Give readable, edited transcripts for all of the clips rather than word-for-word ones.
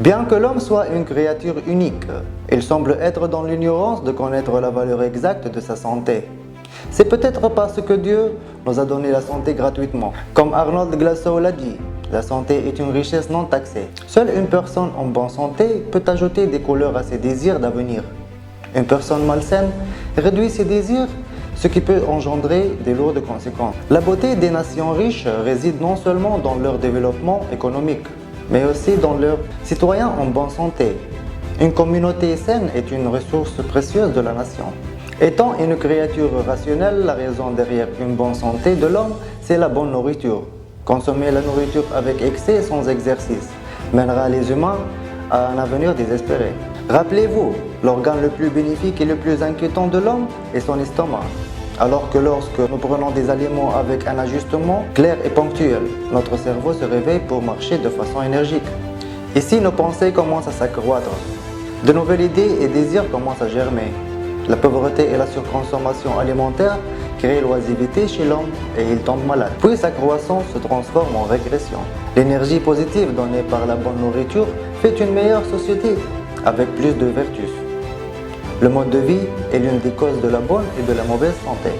Bien que l'homme soit une créature unique, il semble être dans l'ignorance de connaître la valeur exacte de sa santé. C'est peut-être parce que Dieu nous a donné la santé gratuitement. Comme Arnold Glasow l'a dit, la santé est une richesse non taxée. Seule une personne en bonne santé peut ajouter des couleurs à ses désirs d'avenir. Une personne malsaine réduit ses désirs, ce qui peut engendrer de lourdes conséquences. La beauté des nations riches réside non seulement dans leur développement économique, mais aussi dans leurs citoyens en bonne santé. Une communauté saine est une ressource précieuse de la nation. Étant une créature rationnelle, la raison derrière une bonne santé de l'homme, c'est la bonne nourriture. Consommer la nourriture avec excès sans exercice mènera les humains à un avenir désespéré. Rappelez-vous, l'organe le plus bénéfique et le plus inquiétant de l'homme est son estomac. Alors que lorsque nous prenons des aliments avec un ajustement clair et ponctuel, notre cerveau se réveille pour marcher de façon énergique. Ici, nos pensées commencent à s'accroître. De nouvelles idées et désirs commencent à germer. La pauvreté et la surconsommation alimentaire créent l'oisivité chez l'homme et il tombe malade. Puis sa croissance se transforme en régression. L'énergie positive donnée par la bonne nourriture fait une meilleure société avec plus de vertus. Le mode de vie est l'une des causes de la bonne et de la mauvaise santé.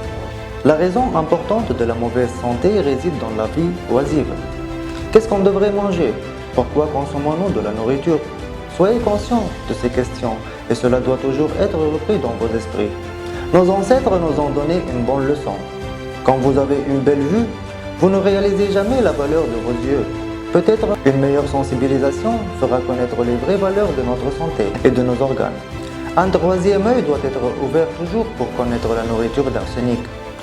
La raison importante de la mauvaise santé réside dans la vie oisive. Qu'est-ce qu'on devrait manger? Pourquoi consommons-nous de la nourriture? Soyez conscients de ces questions et cela doit toujours être repris dans vos esprits. Nos ancêtres nous ont donné une bonne leçon. Quand vous avez une belle vue, vous ne réalisez jamais la valeur de vos yeux. Peut-être une meilleure sensibilisation fera connaître les vraies valeurs de notre santé et de nos organes. Un troisième œil doit être ouvert toujours pour connaître la nourriture d'arsenic.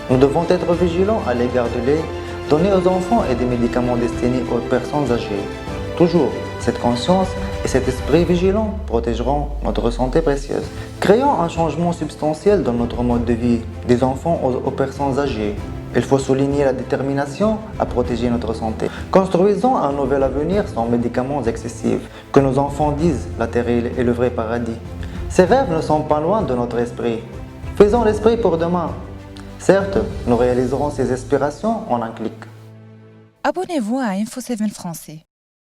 Nous devons être vigilants à l'égard du lait donné aux enfants et des médicaments destinés aux personnes âgées. Toujours, cette conscience et cet esprit vigilant protégeront notre santé précieuse. Créons un changement substantiel dans notre mode de vie, des enfants aux personnes âgées. Il faut souligner la détermination à protéger notre santé. Construisons un nouvel avenir sans médicaments excessifs. Que nos enfants disent la terre est le vrai paradis. Ces rêves ne sont pas loin de notre esprit. Faisons l'esprit pour demain. Certes, nous réaliserons ces aspirations en un clic. Abonnez-vous à Info7 Français.